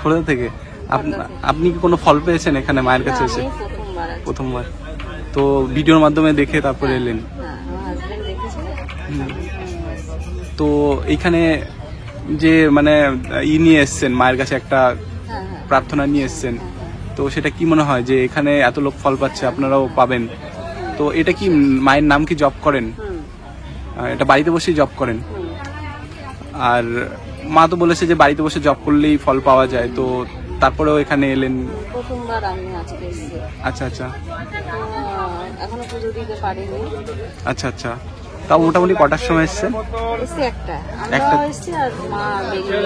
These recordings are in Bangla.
খোর্ধা থেকে। আপনি কি কোনো ফল পেয়েছেন এখানে মায়ের কাছে এসে? প্রথমবার। তো ভিডিওর মাধ্যমে দেখে তারপরে এলেন। তো এইখানে যে মানে নিয়ে এসছেন মায়ের কাছে একটা প্রার্থনা নিয়ে এসছেন, তো সেটা কি মনে হয় যে এখানে এত লোক ফল পাচ্ছে, আপনারাও পাবেন? তো এটা কি মায়ের নাম কি জপ করেন? এটা বাড়িতে বসেই জপ করেন? আর মা তো বলেছে যে বাড়িতে বসে জব করলেই ফল পাওয়া যায়, তো তারপরেও এখানে এলেন? প্রথমবার আমি আজকে এসেছি। আচ্ছা আচ্ছা, এখনো পুজো দিতে পারিনি। আচ্ছা আচ্ছা, তাও মোটামুটি কটার সময় এসছেন? এসছি একটা, আমরা এসছি আর মা বেরিয়ে।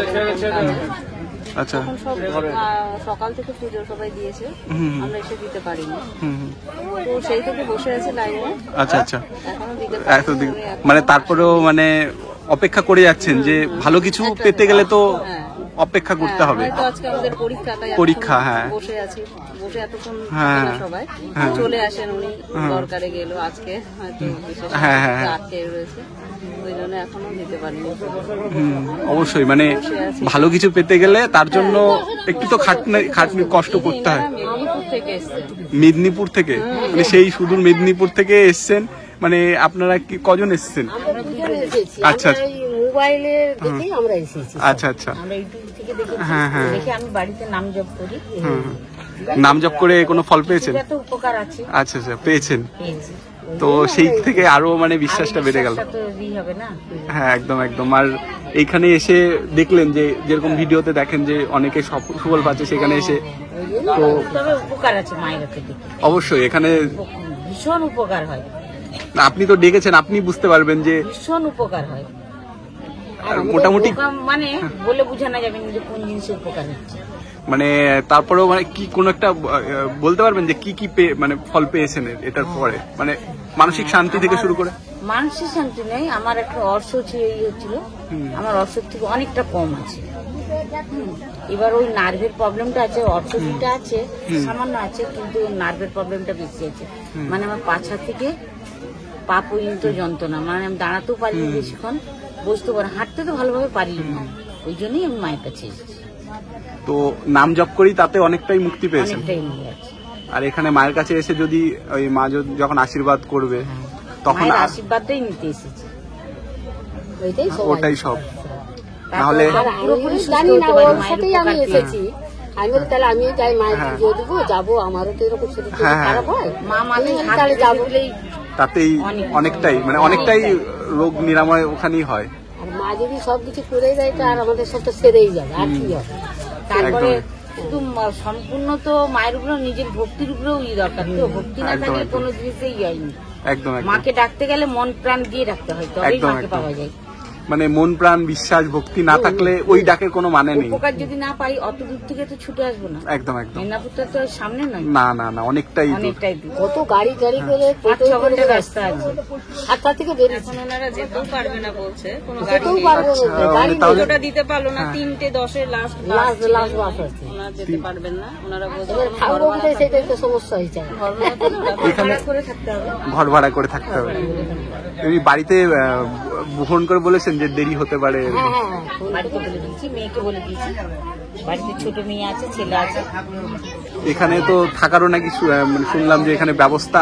আচ্ছা, সব সকাল থেকে পুজো সবাই দিয়েছে, আমরা এসে দিতে পারিনি, তো সেই থেকে বসে আছে লাইনে। আচ্ছা আচ্ছা, এখনো দিতে পারিনি। মানে তারপরেও মানে অপেক্ষা করে যাচ্ছেন যে ভালো কিছু পেতে গেলে তো অপেক্ষা করতে হবে। আজকে আমাদের পরীক্ষা, হ্যাঁ, বসে আছি, বসে এতক্ষণ সবাই চলে আসেন, উনি দরকারে গেল আজকে, হয়তো বিশেষ আটকে রয়েছে, ওই জন্য এখনো দিতে পারিনি। অবশ্যই মানে ভালো কিছু পেতে গেলে তার জন্য একটু তো খাটনি কষ্ট করতে হয়। মেদিনীপুর থেকে, মানে সেই সুদূর মেদিনীপুর থেকে এসছেন, মানে আপনারা কি কজন এসছেন? আচ্ছা মোবাইলে দেখে আমরা এসেছি। আচ্ছা আচ্ছা, আমরা ইউটিউব থেকে দেখে আমি বাড়িতে নাম জপ করি। নাম জপ করে কোনো ফল পেয়েছেন? তো উপকার আছে। আচ্ছা আচ্ছা, পেয়েছেন। তো সেই থেকে আরো মানে বিশ্বাসটা বেড়ে গেল। হ্যাঁ, একদম একদম। আর এইখানে এসে দেখলেন যে যেরকম ভিডিওতে দেখেন যে অনেকে সুফল পাচ্ছে, সেখানে এসে তো উপকার আছে মায়ের থেকে। অবশ্যই এখানে ভীষণ উপকার হয়। আপনি তো ডেকেছেন, আপনি বুঝতে পারবেন যে ভীষণ উপকার হয়। মোটামুটি মানে বলে বোঝানো যাবে না যে কোন জিনিসের উপকার হচ্ছে। মানে তারপরেও মানে কি কোন একটা বলতে পারবেন যে কি কি মানে ফল পেয়েছেন এটার পরে? মানে মানসিক শান্তি থেকে শুরু করে। মানসিক শান্তি নেই, আমার একটা অর্শ হচ্ছিল, আমার অর্শের থেকে অনেকটা কম আছে। এবার ওই নার্ভের প্রবলেমটা আছে, অর্থটা আছে সামান্য আছে, কিন্তু নার্ভের প্রবলেমটা বেশি আছে। মানে আমার পাছা থেকে পা পর্যন্ত যন্ত্রণা, মানে আমি দাঁড়াতেও পারি না বেশিক্ষণ, বসতে পারি, হাঁটতে তো ভালোভাবে পারি না, ওই জন্যই আমি মায়ের কাছে এসেছি। তো নাম জপ করি তাতে অনেকটাই মুক্তি পেয়েছেন। আর এখানে মায়ের কাছে এসে যদি ওই মা যখন আশীর্বাদ করবে তখন আশীর্বাদটাই নিতে এসেছি, ওটাই সব। তাহলে জানি না, ওর সাথেই আমি এসেছি। আমি বলি তাহলে আমিও যাই, মায়ের পুজো দেবো, যাবো, আমারও তো এরকম শরীর খারাপ হয়, মা তাহলে যাবো, তাতেই অনেকটাই মানে অনেকটাই রোগ নিরাময় ওখানেই হয়। আর মা যদি সবকিছু করে দেয় তো আর আমাদের সবটা সেরেই যাবে, আর কি হবে। তারপরে শুধু সম্পূর্ণ তো মায়ের উপরে নিজের ভক্তির উপরেও দরকার, তো ভক্তি না থাকলে কোনো জিনিসই হয়নি। একদম, মাকে ডাকতে গেলে মন প্রাণ দিয়ে ডাকতে হয়, তবেই মাকে পাওয়া যায়। মানে মন প্রাণ বিশ্বাস ভক্তি না থাকলে ওই ডাকের কোনো মানে নেই। উপকার যদি না পাই অত দূর থেকে তো ছুটে আসবো না। একদম একদম, মেদিনীপুরটা তো সামনে নয়। না না না, অনেকটাই দূর। কত গাড়ি করে 5-6 ঘন্টা রাস্তা আছে, 7টা থেকে বেরিয়েছে। এখন ওনারা যেতেও পারবে না বলছে, কোনো যেতেও পারবে না, গাড়ি পুজোটা দিতে পারলো না, 3:10 লাস্ট বাস আছে, ওনারা যেতে পারবেন না। ওনারা বলছে সেটাই তো সমস্যা হয়েছে, এখানে ঘর ভাড়া করে থাকতে হবে। তুমি বাড়িতে ফোন করে বলেছেন যে দেরি হতে পারে? বাড়িতে বলে দিয়েছি, মেয়েকে বলে দিয়েছি, বাড়িতে ছোট মেয়ে আছে, ছেলে আছে। এখানে তো থাকারও নাকি শুনলাম যে এখানে ব্যবস্থা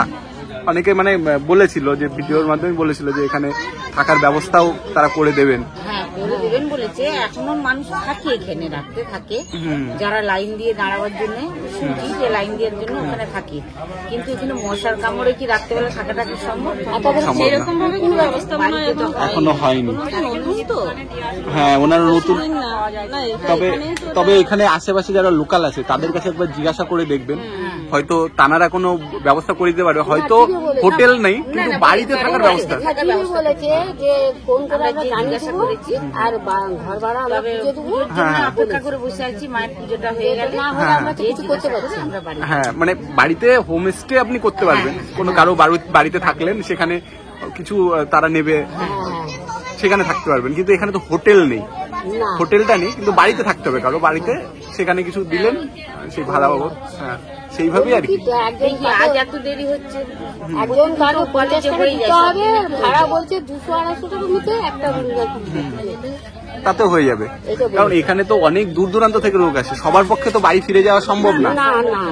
অনেকে মানে বলেছিল, যে ভিডিওর মাধ্যমে বলেছিল যে এখানে থাকার ব্যবস্থাও তারা করে দেবেন। হ্যাঁ, করে দেবেন বলেছে। এখনো মানুষ থাকে এখানে, রাখতে থাকে, যারা লাইন দিয়ে দাঁড়াবার জন্য, যে লাইন দেওয়ার জন্য ওখানে থাকে। কিন্তু এখানে মশার কামড়ে কি রাত্রেবেলা থাকাটা কি সম্ভব? সেরকম ভাবে কোনো ব্যবস্থা এখনো হয়নি। হ্যাঁ, ওনারা নতুন। তবে এখানে আশেপাশে যারা লোকাল আছে তাদের কাছে একবার জিজ্ঞাসা করে দেখবেন, হয়তো তানারা কোনো ব্যবস্থা করে দিতে পারবে। হয়তো হোটেল নেই, কিন্তু বাড়িতে থাকার ব্যবস্থা। আর ঘর ভাড়া আমরা পুজো দেবো, অপেক্ষা করে বসে আছি, মায়ের পুজোটা হয়ে গেলে আমরা কিছু করতে পারছি। হ্যাঁ, মানে বাড়িতে হোমস্টে আপনি করতে পারবেন, কোনো কারো বাড়িতে থাকলেন, সেখানে কিছু তারা নেবে, সেখানে থাকতে পারবেন। কিন্তু এখানে তো হোটেল নেই, হোটেলটা নেই, কিন্তু বাড়িতে থাকতে হবে কারো বাড়িতে, সেখানে কিছু দিলেন সেই ভাড়া বাবদ। হ্যাঁ, সেইভাবেই আর কি। আজ এত দেরি হচ্ছে, একজন কারো কলেজে হয়ে যাবে, ভাড়া বলছে 200-250 টাকার মধ্যে একটা রুম। তাতেও হয়ে যাবে, কারণ এখানে তো অনেক দূর দূরান্ত থেকে লোক আসে, সবার পক্ষে তো বাড়ি ফিরে যাওয়া সম্ভব না,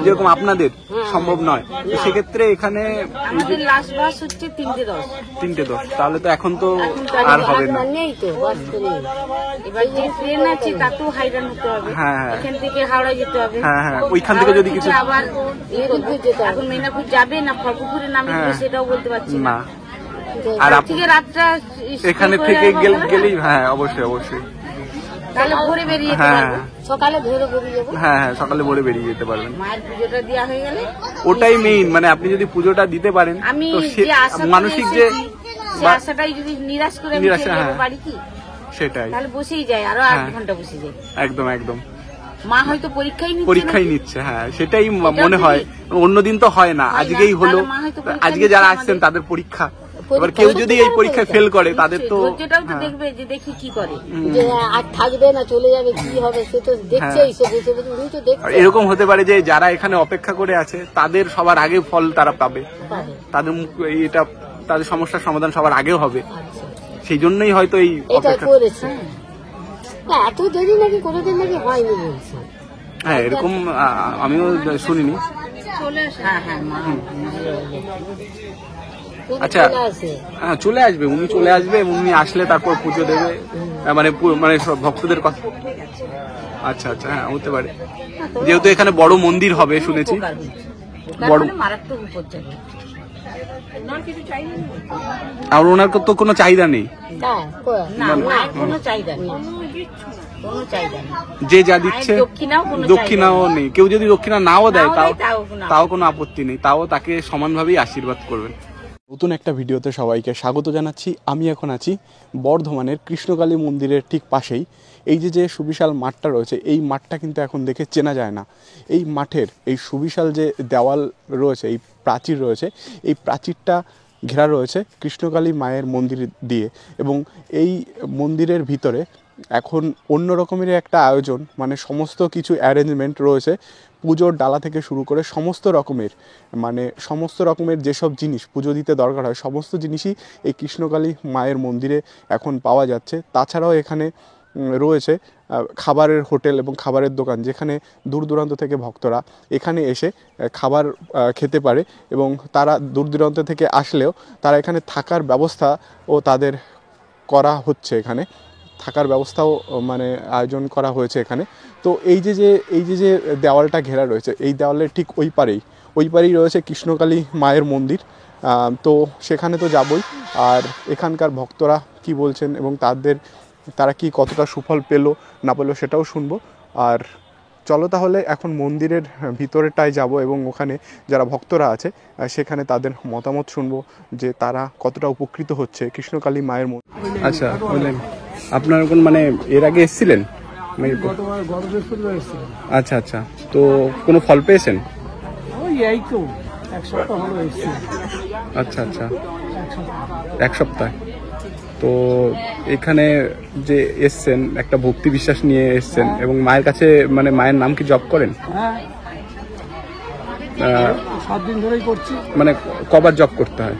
যেরকম আপনাদের সম্ভব নয়। সেক্ষেত্রে এখানে আমাদের লাস্ট বাস হচ্ছে 3:10, তাহলে তো এখন তো আর হবে না। নেই তো বাস তো নেই। এবার যে ট্রেন আছে তাতেও হাইরান হতে হবে, হ্যাঁ এখান থেকে হাওড়া যেতে হবে, হ্যাঁ ওইখান থেকে যদি কিছু আবার এখন মেদিনীপুর যাবে না খড়গপুরে নামবে সেটাও বলতে পারছি না। আর থেকে রাতটা এখানে থেকে গেলেই হ্যাঁ অবশ্যই তাহলে ভোরে বেরিয়ে যেতে পারবো, সকালে ভোরে বেরিয়ে যাবো। হ্যাঁ সকালে ভোরে বেরিয়ে যেতে পারবেন। মায়ের পুজোটা দেওয়া হয়ে গেলে ওটাই মেইন, মানে আপনি যদি পুজোটা দিতে পারেন আমি তো মানসিক যে আশাটাই যদি নিরাশ করে বাড়ি কি সেটাই, তাহলে বসেই যায়, আরো 8 ঘন্টা বসে যায়। একদম মা হয়তো পরীক্ষাই নিচ্ছে, হ্যাঁ সেটাই মনে হয়। অন্যদিন তো হয় না, আজকেই হলো, আজকে যারা আসছেন তাদের পরীক্ষা, এবার কেউ যদি এই পরীক্ষায় ফেল করে তাদের তো দেখবে যে দেখি কি করে, যে আর থাকবে না চলে যাবে কি হবে সে তো দেখছেই, এরকম হতে পারে যে যারা এখানে অপেক্ষা করে আছে তাদের সবার আগে ফল তারা পাবে, তাদের এটা তাদের সমস্যার সমাধান সবার আগেও হবে, সেই জন্যই হয়তো এই অপেক্ষা করেছে। এত দেরি নাকি কোনোদিন নাকি হয়নি বলছে, হ্যাঁ এরকম আমিও শুনিনি। আচ্ছা হ্যাঁ চলে আসবে, উনি চলে আসবে এবং উনি আসলে তারপর পুজো দেবে, মানে ভক্তদের কথা। আচ্ছা হ্যাঁ হতে পারে, যেহেতু এখানে বড় মন্দির হবে শুনেছি, বড় আর ওনার তো কোনো চাহিদা নেই, যে যা দিচ্ছে দক্ষিণাও নেই, কেউ যদি দক্ষিণা নাও দেয় তাও কোনো আপত্তি নেই, তাও তাকে সমানভাবেই আশীর্বাদ করবেন। নতুন একটা ভিডিওতে সবাইকে স্বাগত জানাচ্ছি। আমি এখন আছি বর্ধমানের কৃষ্ণকালী মন্দিরের ঠিক পাশেই। এই যে সুবিশাল মাঠটা রয়েছে, এই মাঠটা কিন্তু এখন দেখে চেনা যায় না। এই মাঠের এই সুবিশাল যে দেওয়াল রয়েছে, এই প্রাচীর রয়েছে, এই প্রাচীরটা ঘেরা রয়েছে কৃষ্ণকালী মায়ের মন্দির দিয়ে, এবং এই মন্দিরের ভিতরে এখন অন্য রকমের একটা আয়োজন, মানে সমস্ত কিছু অ্যারেঞ্জমেন্ট রয়েছে, পুজোর ডালা থেকে শুরু করে সমস্ত রকমের যেসব জিনিস পুজো দিতে দরকার হয় সমস্ত জিনিসই এই কৃষ্ণকালী মায়ের মন্দিরে এখন পাওয়া যাচ্ছে। তাছাড়াও এখানে রয়েছে খাবারের হোটেল এবং খাবারের দোকান, যেখানে দূর দূরান্ত থেকে ভক্তরা এখানে এসে খাবার খেতে পারে, এবং তারা দূর দূরান্ত থেকে আসলেও তারা এখানে থাকার ব্যবস্থাও তাদের করা হচ্ছে, এখানে থাকার ব্যবস্থাও মানে আয়োজন করা হয়েছে এখানে। তো এই যে দেওয়ালটা ঘেরা রয়েছে, এই দেওয়ালের ঠিক ওই পারেই রয়েছে কৃষ্ণকালী মায়ের মন্দির। তো সেখানে তো যাবই, আর এখানকার ভক্তরা কি বলছেন এবং তারা কি কতটা সুফল পেলো না পেলো সেটাও শুনবো। আর চলো তাহলে এখন মন্দিরের ভিতরেটায় যাব এবং ওখানে যারা ভক্তরা আছে সেখানে তাদের মতামত শুনবো, যে তারা কতটা উপকৃত হচ্ছে কৃষ্ণকালী মায়ের মন্দির। আচ্ছা বললেন আপনার কোন মানে এর আগে এসেছিলেন? আচ্ছা তো কোনো ফল পেয়েছেন? আচ্ছা এক সপ্তাহ। তো এখানে যে এসছেন একটা ভক্তি বিশ্বাস নিয়ে এসছেন এবং মায়ের কাছে, মানে মায়ের নাম কি জপ করেন? 7 দিন ধরেই করছি। মানে কবার জপ করতে হয়?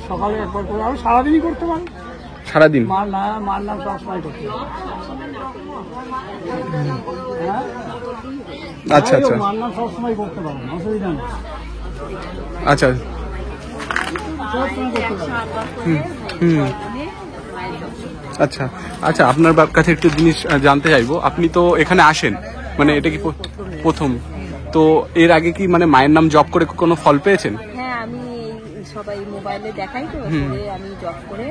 সকালে একবার করে, আর সারাদিনই করতে পারি। সারাদিন? মার নাম সবসময় করতে হয়। আচ্ছা মার নাম সবসময় করতে পারেন, অসুবিধা নেই। আচ্ছা আচ্ছা আপনার কাছে একটু জিনিস জানতে চাইবো। আপনি তো এখানে আসেন, মানে এটা কি প্রথম? তো এর আগে কি মানে মায়ের নাম জপ করে কোনো ফল পেয়েছেন? হ্যাঁ, আমি সবাই মোবাইলে দেখাই তো, আমি জব করে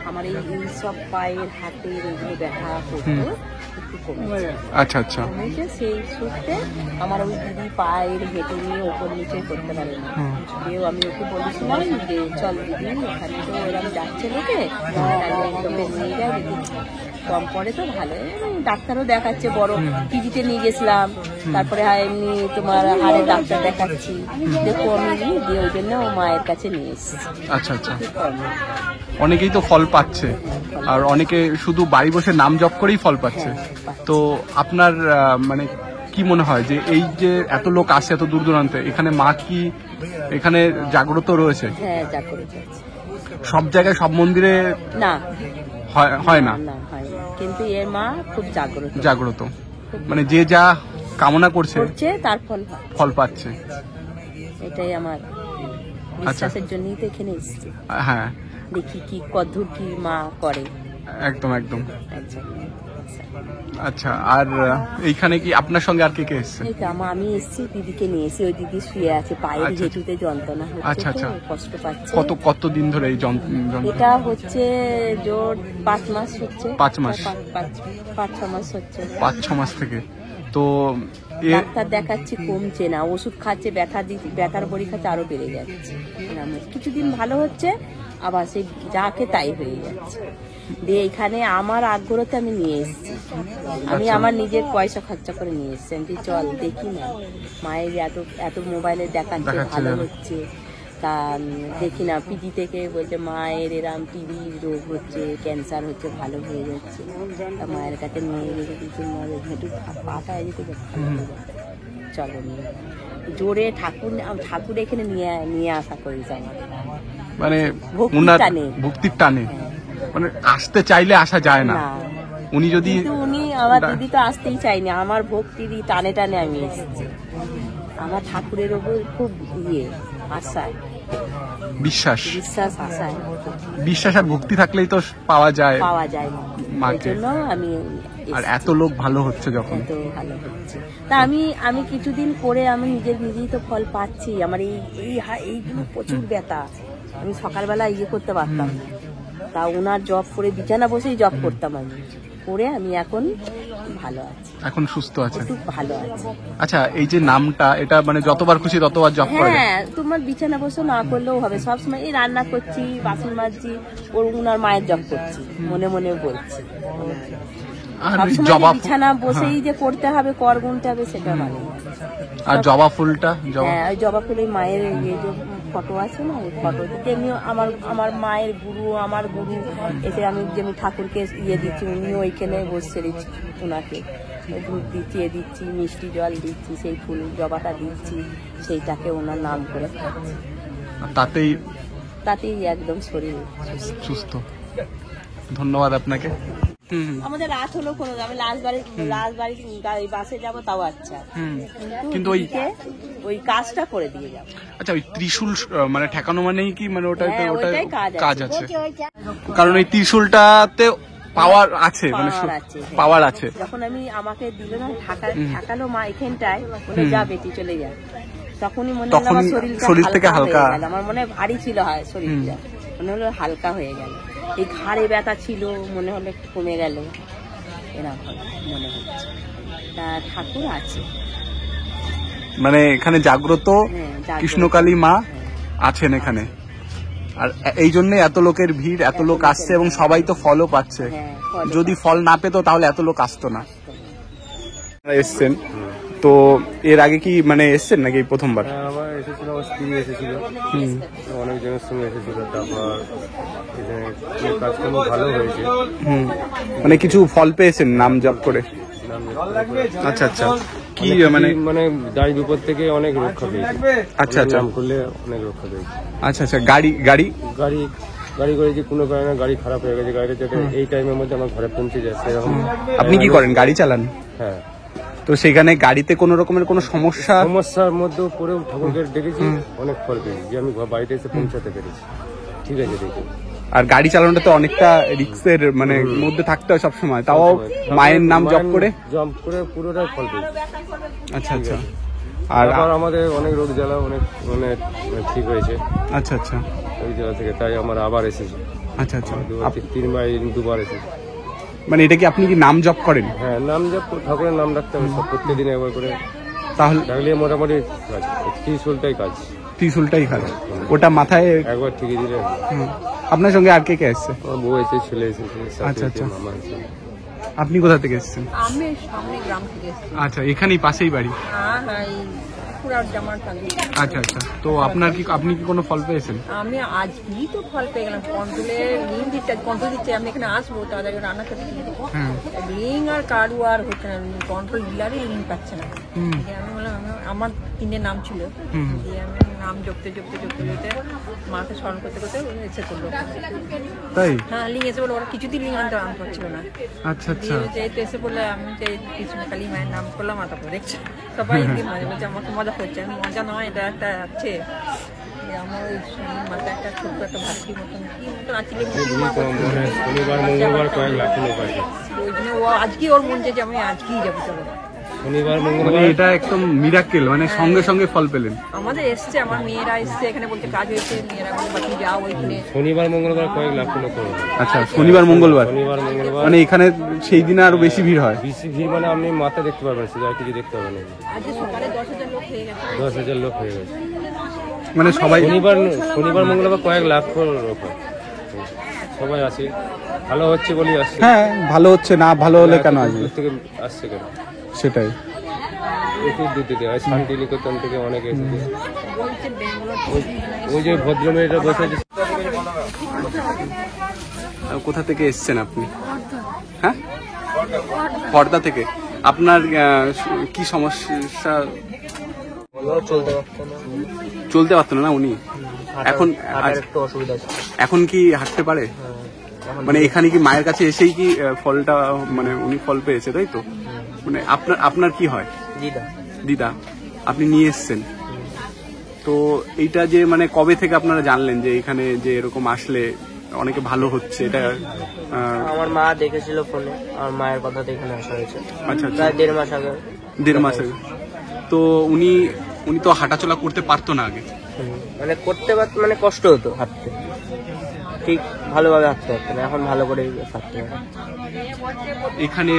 আমার এই সব পায়ের হাতের এগুলো ব্যথা করতো, একটু কমেছে। আচ্ছা কমেছে, সেই সূত্রে আমার ওই দিদি পায়ের হেঁটে নিয়ে ওপর নিচে করতে পারে না। আমি ওকে বলেছিলাম যে চল দিদি, ওখানে তো এরকম যাচ্ছে লোকে, তোকে নিয়ে যাও, যদি কম পড়ে তো ভালো। ডাক্তারও দেখাচ্ছে, বড় টিভিতে নিয়ে গেছিলাম, তারপরে এমনি তোমার হাড়ের ডাক্তার দেখাচ্ছি, দেখো আমি দিয়ে ওই জন্য ও মায়ের কাছে নিয়ে এসেছি। আচ্ছা অনেকেই তো ফল পাচ্ছে, আর অনেকে শুধু বাড়ি বসে নাম জপ করেই ফল পাচ্ছে। তো আপনার মানে কি মনে হয় যে এই যে এত লোক আসে এত দূর দূরান্তে, এখানে মা কি এখানে জাগ্রত রয়েছে? হ্যাঁ, জাগ্রত আছে। সব জায়গায় সব মন্দিরে না হয় না? না হয় না, কিন্তু এর মা খুব জাগ্রত জাগ্রত, মানে যে যা কামনা করছে তার ফল পাচ্ছে। এটাই আমার বিশ্বাসের জন্যই তো এখানে এসেছি। হ্যাঁ, দেখি কি কদ্দূর কি মা করে। একদম একদম। আচ্ছা আচ্ছা, আর এইখানে কি আপনার সঙ্গে আর কে কে এসছে? এই তো আমি এসেছি, দিদিকে নিয়ে এসেছি। ওই দিদি শুয়ে আছে, পায়ের হেঁটুতে যন্ত্রণা হচ্ছে, কষ্ট পাচ্ছে। কতদিন ধরে এই যন্ত্রণা? এটা হচ্ছে জোর 5 মাস হচ্ছে। 5 মাস? 5-6 মাস হচ্ছে। 5-6 মাস থেকে। তো ডাক্তার দেখাচ্ছি, কমছে না। ওষুধ খাচ্ছে, ব্যথার বড়ি খাচ্ছে, আরো বেড়ে যাচ্ছে। কিছুদিন ভালো হচ্ছে, আবার সেই যাকে তাই হয়ে যাচ্ছে। দিয়ে এখানে আমার আগ্রহতে আমি নিয়ে এসেছি। আমি আমার নিজের পয়সা খরচা করে নিয়ে এসেছি। আমি চল দেখি না, মায়ের এত মোবাইলে দেখাচ্ছে ভালো হচ্ছে, তা দেখি না। পিজি থেকে বলছে মায়ের এরম টিবি রোগ হচ্ছে, ক্যান্সার হচ্ছে, ভালো হয়ে যাচ্ছে। তা মায়ের কাছে নিয়ে রেখে দিচ্ছি, মায়ের হেঁটু পাটা যেতে চলো নিয়ে জোরে ঠাকুর এখানে নিয়ে আসা করেছে আমাদের, মানে ভক্তির টানে। মানে আসতে চাইলে আসা যায় না। উনি যদি উনি আমার দিদি তো আসতেই চাইনি, আমার ভক্তির টানে টানে আমি এসেছি। আমার ঠাকুরের ওপর খুব আশায় বিশ্বাস আশায় বিশ্বাস আর ভক্তি থাকলেই তো পাওয়া যায় এই জন্য আমি। আর এত লোক ভালো হচ্ছে যখন, এত ভালো হচ্ছে, তা আমি কিছুদিন করে আমি নিজেই তো ফল পাচ্ছি। আমার এইগুলো প্রচুর ব্যথা, আমি সকালবেলা করতে পারতাম না। তা ওনার জব করে বিছানা বসেই জব করতাম, আমি এখন ভালো আছি, এখন সুস্থ আছে, খুব ভালো আছে। আচ্ছা, এই যে নামটা, এটা মানে যতবার খুশি ততবার জব করে? হ্যাঁ, তোমার বিছানা বসে না করলেও হবে। সবসময় এই রান্না করছি, বাসন মাজছি, ওনার মায়ের জব করছি, মনে মনে বলছি। সবসময় বিছানা বসেই যে করতে হবে, কর গুনতে হবে, সেটা মানে। আর জবা ফুলটা? হ্যাঁ, ওই জবা ফুল, মায়ের যে ফটো আছে না, ওই ফটো তেমনি আমার মায়ের গুরু, আমার গুরু, এতে আমি যেমনি ঠাকুরকে দিচ্ছি, উনিও ওইখানে বসে দিচ্ছি, ওনাকে দুধ দিচ্ছি, দিচ্ছি, মিষ্টি জল দিচ্ছি, সেই ফুল জবাটা দিচ্ছি, সেইটাকে ওনার নাম করে খাচ্ছি। তাতেই একদম শরীর সুস্থ। ধন্যবাদ আপনাকে। আমাদের রাত হলো কোনো, আমি লাস্ট বাড়ি বাসে যাবো, তাও আচ্ছা, কিন্তু ওই কাজটা করে দিয়ে যাবো। আচ্ছা, ওই ত্রিশূল মানে ঠেকানো মানেই কি, মানে ওটাই কাজ আছে? কারণ ওই ত্রিশূলটাতে পাওয়ার আছে, মানে পাওয়ার আছে। যখন আমাকে দিল না, ঠাকালো মা এখানটায়, বলে যা বেটি চলে যায়, তখনই মনে হলো আমার শরীর থেকে হালকা হয়ে গেল। আমার মনে ভারী ছিল শরীরটা, মনে হলো হালকা হয়ে গেল। এই ঘাড়ে ব্যথা ছিল, মনে হলো কমে গেল, এরকম মনে হচ্ছে। তা ঠাকুর আছে, মানে এখানে জাগ্রত কৃষ্ণকালী মা আছেন এখানে। আর এই জন্য এত লোকের ভিড়, এত লোক আসছে, এবং সবাই তো ফলও পাচ্ছে। যদি ফল না পেত তাহলে এত লোক আসতো না। এসছেন তো, এর আগে কি মানে এসছেন নাকি প্রথমবার? আবার এসেছিল, আমার স্ত্রী এসেছিল, অনেকজনের সঙ্গে এসেছিল। তারপর কাজকর্ম ভালো হয়েছে। মানে কিছু ফল পেয়েছেন নাম জপ করে? আচ্ছা আচ্ছা, কি মানে দাড়ি বিপদ থেকে অনেক রক্ষা পেয়েছে। আচ্ছা আচ্ছা, নাম করলে অনেক রক্ষা পেয়েছে। আচ্ছা আচ্ছা, গাড়ি করেছি, কোনো কারণে গাড়ি খারাপ হয়ে গেছে, গাড়িটা যাতে এই টাইমের মধ্যে আমার ঘরে পৌঁছে যায় সেরকম। আপনি কি করেন, গাড়ি চালান? হ্যাঁ। তো সেখানে গাড়িতে কোনো রকমের কোনো সমস্যার মধ্যেও পরেও ঠাকুরকে ডেকেছি, অনেক ফল পেয়েছি, যে আমি বাড়িতে এসে পৌঁছাতে পেরেছি। ঠিক আছে, দেখি। আর গাড়ি চালানোটা তো অনেকটা রিস্কের মানে মধ্যে থাকতে হয় সবসময়, তাও মায়ের নাম জপ করে পুরোটাই ফল পেয়েছি। আচ্ছা আচ্ছা। আর আমাদের অনেক রোগ জ্বালা অনেক ঠিক হয়েছে। আচ্ছা আচ্ছা, ওই জায়গা থেকে তাই আমার আবার এসেছি। আচ্ছা আচ্ছা, 2বার এসেছি। মানে এটা কি আপনি কি নাম জপ করেন? হ্যাঁ, নাম জপ, ঠাকুরের নাম রাখতে হবে প্রত্যেকদিন একবার করে। তাহলে রাখলে মোটামুটি কাজ, ত্রিশূলটাই কাজ। ত্রিশূলটাই কাজ, ওটা মাথায় একবার ঠিকই দিলে। আপনার সঙ্গে আর কে কে এসছে? আমার বউ এসেছে, ছেলে এসেছে। আচ্ছা আচ্ছা, আপনি কোথা থেকে এসেছেন? আমি সামনে গ্রাম থেকে এসেছি। আচ্ছা, এখানেই পাশেই বাড়ি? হ্যাঁ, পুরা জামার টাঙ্গি। আচ্ছা আচ্ছা, তো আপনি কি কোনো ফল পেয়েছেন? আমি আজকেই তো ফল পেয়ে গেলাম, কন্ট্রোলে লিঙ্ক দিচ্ছে, কন্ট্রোল দিচ্ছে, আমি এখানে আসবো তাদের রান্না করতে, লিঙ্ক আর কার্ড আর হচ্ছে না, কন্ট্রোল ডিলারই লিঙ্ক পাচ্ছে না। আমি বললাম আমার 3 নাম ছিল, দিয়ে আমি নাম জপতে মাকে স্মরণ করতে এসে করলো। তাই? হ্যাঁ, লিঙ্ক এসে বললো, ওরা কিছুতেই লিঙ্ক আনতে পারছিল না। আচ্ছা আচ্ছা, যেহেতু এসে বললে আমি যে কৃষ্ণকালী মায়ের নাম করলাম, আর তারপর দেখছি সবাই মাঝে মাঝে আমাকে মজা করছে। আমি মজা নয়, এটা একটা আছে আমার ওই মাথায় একটা ছোট্ট একটা ভাতৃ মতন কি মতন আছে, শনিবার মঙ্গলবার কয়েক লাখ লোক আসে। ওই জন্য ও আজকেই ওর মন চেয়েছে আমি আজকেই যাবো, চলো। শনিবার মানে মঙ্গলবার এটা একদম মিরাকেল, মানে সঙ্গে সঙ্গে ফল পেলেন। আমাদের এসছে, আমার মেয়েরা এসছে এখানে বলতে কাজ হয়েছে, মেয়েরা বলে বাকি যাও ওইখানে। শনিবার মঙ্গলবার কয়েক লাখ লোক হবে। আচ্ছা, শনিবার মঙ্গলবার মানে এখানে সেই দিনে আরো বেশি ভিড় হয়? বেশি ভিড় মানে আপনি মাথা দেখতে পারবেন, শুধু আর কিছু দেখতে পাবেন না। আজকে সকালে 10,000 লোক হয়ে গেছে। 10,000 লোক হয়ে গেছে মানে সবাই শনিবার মঙ্গলবার কয়েক লাখ লোক হয়। সবাই আসে, ভালো হচ্ছে বলেই আসছে। হ্যাঁ, ভালো হচ্ছে, না ভালো হলে কেন আসবে? দূর থেকে আসছে কেন? সেটাই, প্রচুর দূর থেকে হয়, শান্তিনিকেতন থেকে অনেকে এসেছে। বলছে ব্যাঙ্গালোর ওই যে ভদ্রমেয়েটা বসে আছে। কোথা থেকে এসেছেন আপনি? হ্যাঁ, পর্দা থেকে। আপনার কি সমস্যা? চলতে পারতো না উনি, এখন এখন কি হাঁটতে পারে? মানে এখানে কি মায়ের কাছে এসেই কি ফলটা, মানে উনি ফল পেয়েছে, তাই তো? মানে আপনার কি হয়? দিদা, আপনি নিয়ে এসছেন তো এইটা যে মানে কবে থেকে আপনারা জানলেন যে এখানে যে এরকম আসলে অনেকে ভালো হচ্ছে? এটা আমার মা দেখেছিল ফোনে, আমার মায়ের কথাতে এখানে আসা হয়েছে। আচ্ছা আচ্ছা, প্রায় 1.5 মাস আগে। 1.5 মাস আগে। তো উনি তো হাঁটাচলা করতে পারতো না আগে? মানে করতে পারতো, মানে কষ্ট হতো হাঁটতে, ঠিক ভালোভাবে হাঁটতে পারতো না, এখন ভালো করে হাঁটতে পারে। এখানে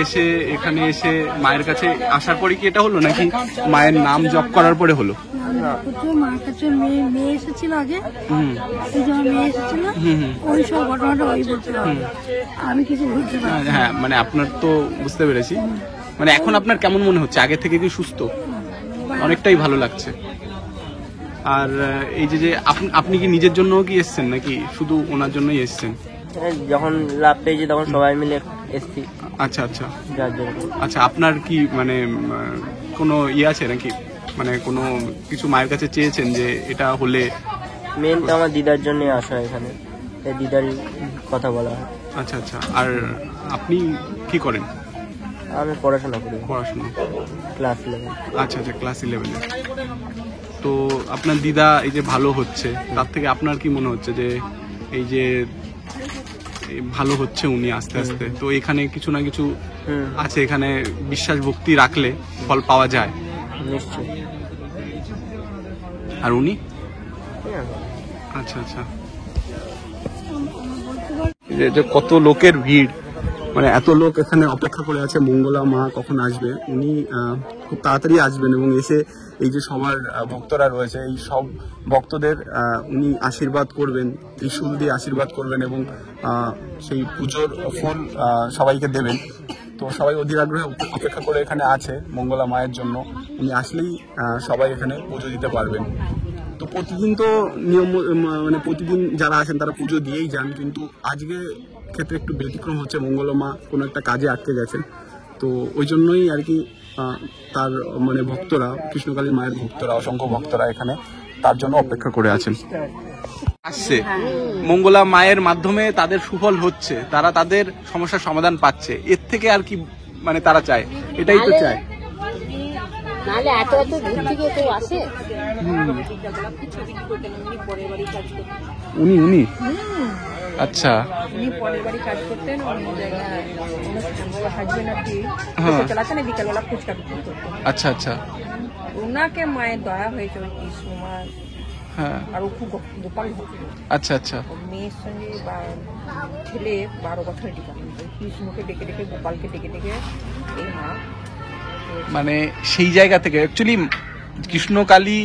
এসে মায়ের কাছে আসার পরে কি এটা হলো, নাকি মায়ের নাম জপ করার পরে হলো? মায়ের কাছে মেয়ে এসেছিল আগে, মেয়ে এসেছিল, ওই সব ঘটনাটা ওই বলতে পারবে, আমি কিছু বুঝতে পারি। হ্যাঁ, মানে আপনার তো বুঝতে পেরেছি। মানে এখন আপনার কেমন মনে হচ্ছে? আগে থেকে কি সুস্থ? অনেকটাই ভালো লাগছে। আর এই যে আপনি কি নিজের জন্য কি এসছেন, নাকি শুধু ওনার জন্যই এসছেন? যখন লাভ পেয়েছি তখন সবাই মিলে এসছি। আচ্ছা আচ্ছা, যার জন্য। আচ্ছা, আপনার কি মানে কোনো আছে নাকি, মানে কোনো কিছু মায়ের কাছে চেয়েছেন যে এটা হলে? মেন তো আমার দিদার জন্য আসা এখানে, দিদারই কথা বলা হয়। আচ্ছা আচ্ছা, আর আপনি কি করেন? আমি পড়াশোনা করি, ক্লাস 11। আচ্ছা আচ্ছা, ক্লাস 11-এ। তো আপনার দিদা এই যে ভালো হচ্ছে, তার থেকে আপনার কি মনে হচ্ছে যে এই যে ভালো হচ্ছে উনি আস্তে আস্তে, তো এখানে কিছু না কিছু আছে, এখানে বিশ্বাস ভক্তি রাখলে ফল পাওয়া যায় নিশ্চয়। আর উনি? আচ্ছা আচ্ছা, যে কত লোকের ভিড়, মানে এত লোক এখানে অপেক্ষা করে আছে মঙ্গলা মা কখন আসবে। উনি খুব তাড়াতাড়ি আসবেন এবং এসে এই যে সবার ভক্তরা রয়েছে, এই সব ভক্তদের উনি আশীর্বাদ করবেন, ত্রিশূল দিয়ে আশীর্বাদ করবেন এবং সেই পুজোর ফুল সবাইকে দেবেন। তো সবাই অধীর আগ্রহে অপেক্ষা করে এখানে আছে মঙ্গলা মায়ের জন্য। উনি আসলেই সবাই এখানে পুজো দিতে পারবেন। তো প্রতিদিন তো নিয়ম, মানে প্রতিদিন যারা আসেন তারা পুজো দিয়েই যান, কিন্তু আজকে ক্ষেত্রে একটু ব্যতিক্রম হচ্ছে, মঙ্গলা মা কোনো একটা কাজে আটকে গেছেন। তো ওই জন্যই আর কি তার মানে ভক্তরা, কৃষ্ণকালী মায়ের ভক্তরা, অসংখ্য ভক্তরা এখানে তার জন্য অপেক্ষা করে আছেন। আসছে মঙ্গলা মায়ের মাধ্যমে তাদের সুফল হচ্ছে, তারা তাদের সমস্যার সমাধান পাচ্ছে, এর থেকে আর কি মানে তারা চায়, এটাই তো চায়। নাহলে এত দূর থেকে কেউ আসে? উনি আচ্ছা, উনি পরের বাড়ি কাজ করতেন, অন্য জায়গায় হাজবেন্ড আর কি চালাতেন, বিকালবেলা ফুচকা বিক্রি করতেন। আচ্ছা আচ্ছা, ওনাকে মায়ের দয়া হয়েছে ওই কৃষ্ণমা, হ্যাঁ, আর ও খুব গোপাল ভক্ত। আচ্ছা আচ্ছা, মেয়ের সঙ্গে ছেলে 12 বছরের ডিফারেন্স, কৃষ্ণকে ডেকে ডেকে, গোপালকে ডেকে ডেকে এই মা, মানে সেই জায়গা থেকে অ্যাকচুয়ালি কৃষ্ণকালী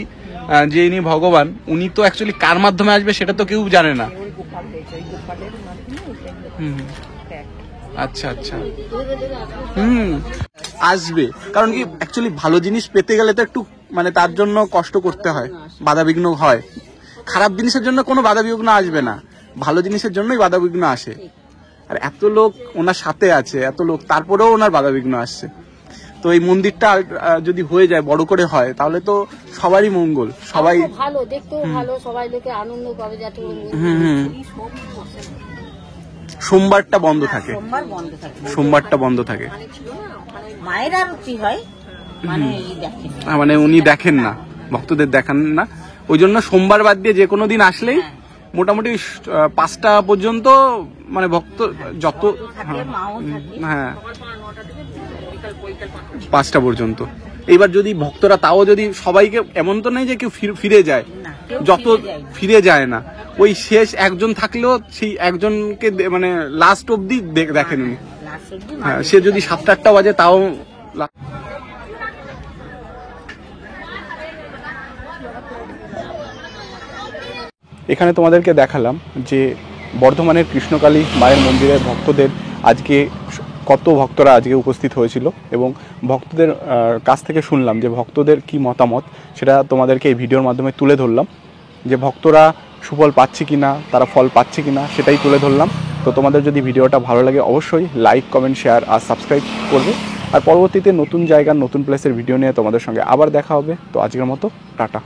যে ইনি ভগবান, উনি তো অ্যাকচুয়ালি কার মাধ্যমে আসবে সেটা তো কেউ জানে না। ওই গোপাল হয়েছে, ওই গোপালের মাধ্যমে। আচ্ছা আচ্ছা, আসবে, কারণ কি অ্যাকচুয়ালি ভালো জিনিস পেতে গেলে তো একটু মানে তার জন্য কষ্ট করতে হয়, বাধাবিঘ্ন হয়। খারাপ জিনিসের জন্য কোনো বাধাবিঘ্ন আসবে না, ভালো জিনিসের জন্যই বাধাবিঘ্ন আসে। আর এত লোক ওনার সাথে আছে, এত লোক, তারপরেও ওনার বাধাবিঘ্ন আসছে। তো এই মন্দিরটা যদি হয়ে যায়, বড় করে হয়, তাহলে তো সবারই মঙ্গল, সবাই ভালো দেখতেও ভালো, সবাই লোকে আনন্দ পাবে যাতে সোমবারটা বন্ধ থাকে, সোমবার বন্ধ থাকে, সোমবারটা বন্ধ থাকে। মায়ের আরতি হয় মানে দেখেন, মানে উনি দেখেন না, ভক্তদের দেখান না, ওই জন্য সোমবার বাদ দিয়ে যে কোনো দিন আসলেই মোটামুটি 5টা পর্যন্ত মানে ভক্ত যত হ্যাঁ 5টা পর্যন্ত। এইবার যদি ভক্তরা তাও যদি সবাইকে, এমন তো নেই যে কেউ ফিরে যায়, যত ফিরে যায় না, ওই শেষ একজন থাকলেও সেই একজনকে মানে লাস্ট অব্দি দেখেন উনি। হ্যাঁ, সে যদি 7টা-8টা বাজে তাও। এখানে তোমাদেরকে দেখালাম যে বর্ধমানের কৃষ্ণকালী মায়ের মন্দিরের ভক্তদের আজকে কত ভক্তরা আজকে উপস্থিত হয়েছিল, এবং ভক্তদের কাছ থেকে শুনলাম যে ভক্তদের কি মতামত, সেটা তোমাদেরকে এই ভিডিওর মাধ্যমে তুলে ধরলাম। যে ভক্তরা সুফল পাচ্ছে কিনা, তারা ফল পাচ্ছে কিনা, সেটাই তুলে ধরলাম। তো তোমাদের যদি ভিডিওটা ভালো লাগে অবশ্যই লাইক, কমেন্ট, শেয়ার আর সাবস্ক্রাইব করবে। আর পরবর্তীতে নতুন জায়গার নতুন প্লেসের ভিডিও নিয়ে তোমাদের সঙ্গে আবার দেখা হবে। তো আজকের মতো টাটা।